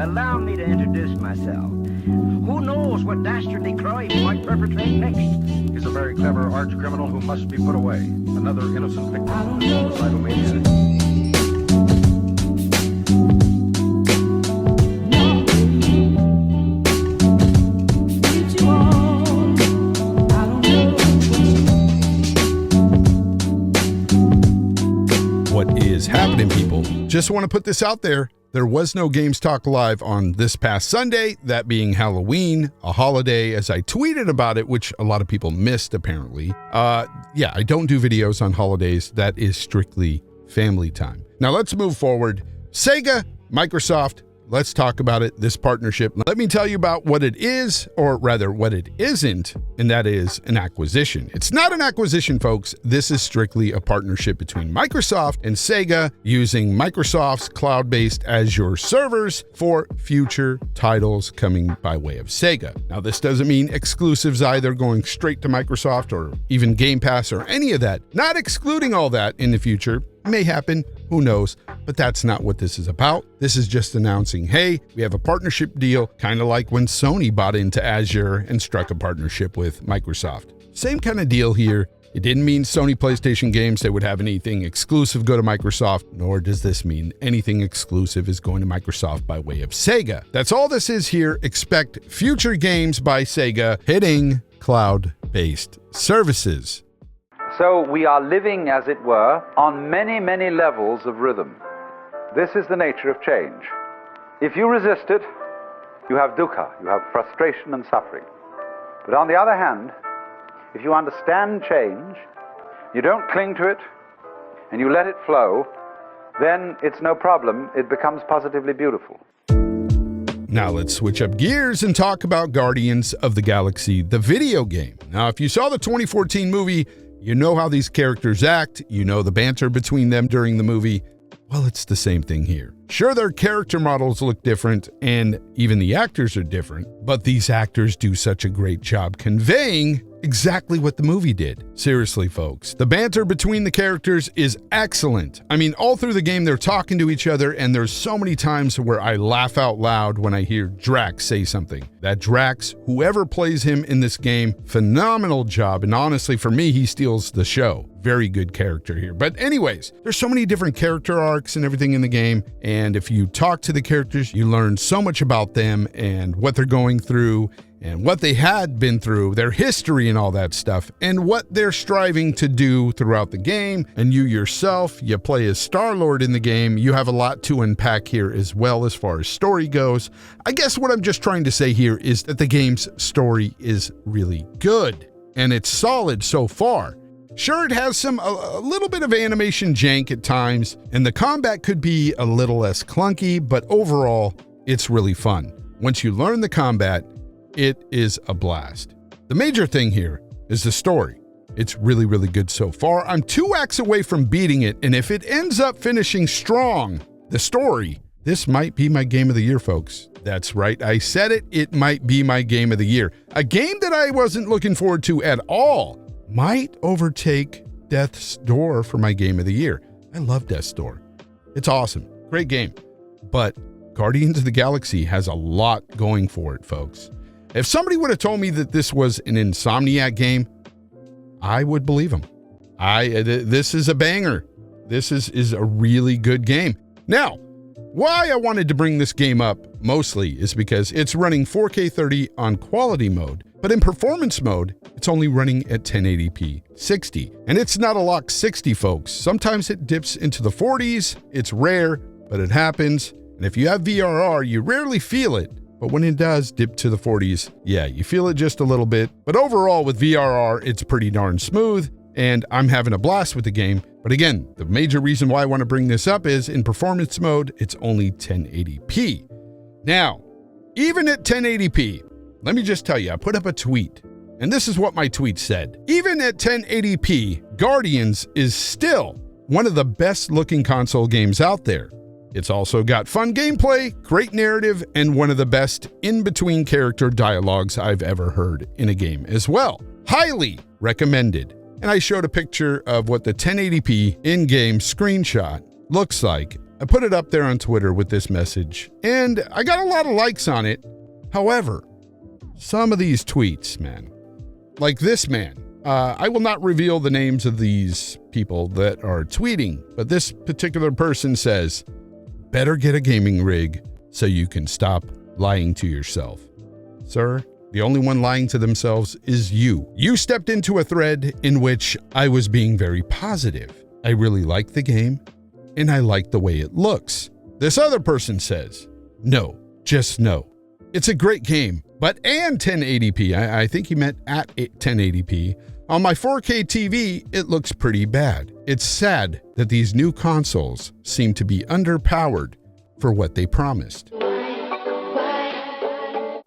Allow me to introduce myself. Who knows what dastardly crime he might perpetrate next? He's a very clever arch criminal who must be put away. Another innocent victim of this suicidal maniac. What is happening, people? Just want to put this out there. There was no Games Talk Live on this past Sunday, that being Halloween, a holiday, as I tweeted about it, which a lot of people missed, apparently. Yeah, I don't do videos on holidays. That is strictly family time. Now, let's move forward. Sega, Microsoft, let's talk about it, this partnership. Let me tell you about what it is, or rather what it isn't, and that is an acquisition. It's not an acquisition, folks. This is strictly a partnership between Microsoft and Sega using Microsoft's cloud-based Azure servers for future titles coming by way of Sega. Now, this doesn't mean exclusives either, going straight to Microsoft or even Game Pass or any of that. Not excluding all that in the future. May happen, who knows, but that's not what this is about. This is just announcing, hey, we have a partnership deal, kind of like when Sony bought into Azure and struck a partnership with Microsoft. Same kind of deal here. It didn't mean Sony PlayStation games that would have anything exclusive go to Microsoft, nor does this mean anything exclusive is going to Microsoft by way of Sega. That's all this is here. Expect future games by Sega hitting cloud-based services. So we are living, as it were, on many, many levels of rhythm. This is the nature of change. If you resist it, you have dukkha, you have frustration and suffering. But on the other hand, if you understand change, you don't cling to it, and you let it flow, then it's no problem. It becomes positively beautiful. Now let's switch up gears and talk about Guardians of the Galaxy, the video game. Now, if you saw the 2014 movie, you know how these characters act, you know the banter between them during the movie. Well, it's the same thing here. Sure, their character models look different, and even the actors are different, but these actors do such a great job conveying exactly what the movie did. Seriously, folks, the banter between the characters is excellent. I mean, all through the game, they're talking to each other, and there's so many times where I laugh out loud when I hear Drax say something. That Drax, whoever plays him in this game, phenomenal job, and honestly, for me, he steals the show. Very good character here. But anyways, there's so many different character arcs and everything in the game, and if you talk to the characters, you learn so much about them and what they're going through and what they had been through, their history and all that stuff, and what they're striving to do throughout the game. And you yourself, you play as Star-Lord in the game. You have a lot to unpack here as well as far as story goes. I guess what I'm just trying to say here is that the game's story is really good, and it's solid so far. Sure, it has a little bit of animation jank at times, and the combat could be a little less clunky, but overall, it's really fun. Once you learn the combat, it is a blast. The major thing here is the story. It's really, really good so far. I'm 2 acts away from beating it, and if it ends up finishing strong, the story, this might be my game of the year, folks. That's right, I said it. It might be my game of the year. A game that I wasn't looking forward to at all might overtake Death's Door for my game of the year. I love Death's Door. It's awesome. Great game. But Guardians of the Galaxy has a lot going for it, folks. If somebody would have told me that this was an Insomniac game, I would believe them. This is a banger. This is a really good game. Now, why I wanted to bring this game up mostly is because it's running 4K 30 on quality mode, but in performance mode, it's only running at 1080p 60. And it's not a lock 60, folks. Sometimes it dips into the 40s. It's rare, but it happens. And if you have VRR, you rarely feel it. But when it does dip to the 40s, yeah, you feel it just a little bit. But overall, with VRR, it's pretty darn smooth, and I'm having a blast with the game. But again, the major reason why I want to bring this up is in performance mode, it's only 1080p. Now, even at 1080p, let me just tell you, I put up a tweet, and this is what my tweet said. Even at 1080p, Guardians is still one of the best looking console games out there. It's also got fun gameplay, great narrative, and one of the best in-between character dialogues I've ever heard in a game as well. Highly recommended. And I showed a picture of what the 1080p in-game screenshot looks like I put it up there on Twitter with this message, and I got a lot of likes on it. However, some of these tweets, man, like this man, I will not reveal the names of these people that are tweeting, but this particular person says, better get a gaming rig so you can stop lying to yourself. Sir, the only one lying to themselves is you. You stepped into a thread in which I was being very positive. I really like the game, and I like the way it looks. This other person says, no, just no. It's a great game, but and 1080p. I think he meant at 1080p. On my 4K TV, it looks pretty bad. It's sad that these new consoles seem to be underpowered for what they promised.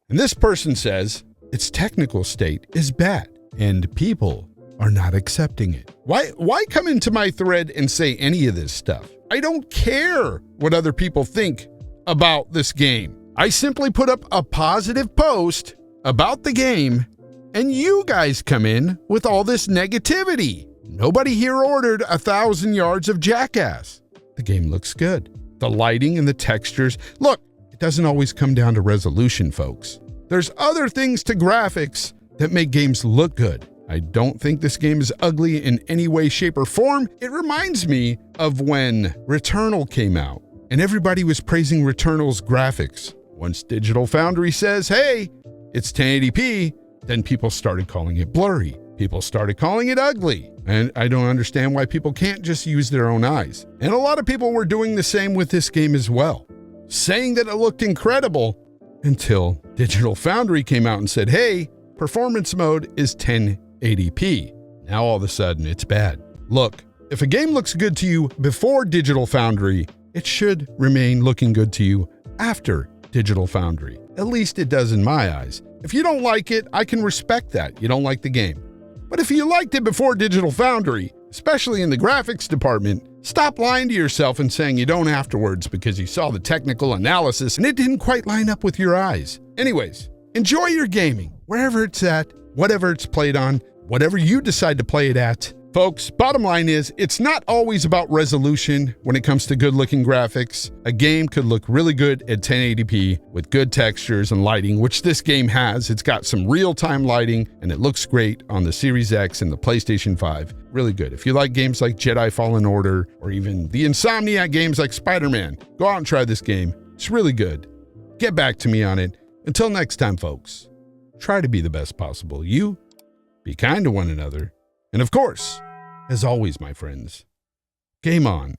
And this person says its technical state is bad and people are not accepting it. Why come into my thread and say any of this stuff? I don't care what other people think about this game. I simply put up a positive post about the game, and you guys come in with all this negativity. Nobody here ordered 1,000 yards of jackass. The game looks good. The lighting and the textures. Look, it doesn't always come down to resolution, folks. There's other things to graphics that make games look good. I don't think this game is ugly in any way, shape, or form. It reminds me of when Returnal came out, and everybody was praising Returnal's graphics. Once Digital Foundry says, hey, it's 1080p, then people started calling it blurry. People started calling it ugly. And I don't understand why people can't just use their own eyes. And a lot of people were doing the same with this game as well, saying that it looked incredible until Digital Foundry came out and said, hey, performance mode is 1080p. Now all of a sudden it's bad. Look, if a game looks good to you before Digital Foundry, it should remain looking good to you after Digital Foundry. At least it does in my eyes. If you don't like it, I can respect that. You don't like the game. But if you liked it before Digital Foundry, especially in the graphics department, stop lying to yourself and saying you don't afterwards because you saw the technical analysis and it didn't quite line up with your eyes. Anyways, enjoy your gaming, wherever it's at, whatever it's played on, whatever you decide to play it at. Folks, bottom line is, it's not always about resolution when it comes to good-looking graphics. A game could look really good at 1080p with good textures and lighting, which this game has. It's got some real-time lighting, and it looks great on the Series X and the PlayStation 5. Really good. If you like games like Jedi Fallen Order, or even the Insomniac games like Spider-Man, go out and try this game. It's really good. Get back to me on it. Until next time, folks, try to be the best possible you. Be kind to one another. And of course, as always, my friends, game on.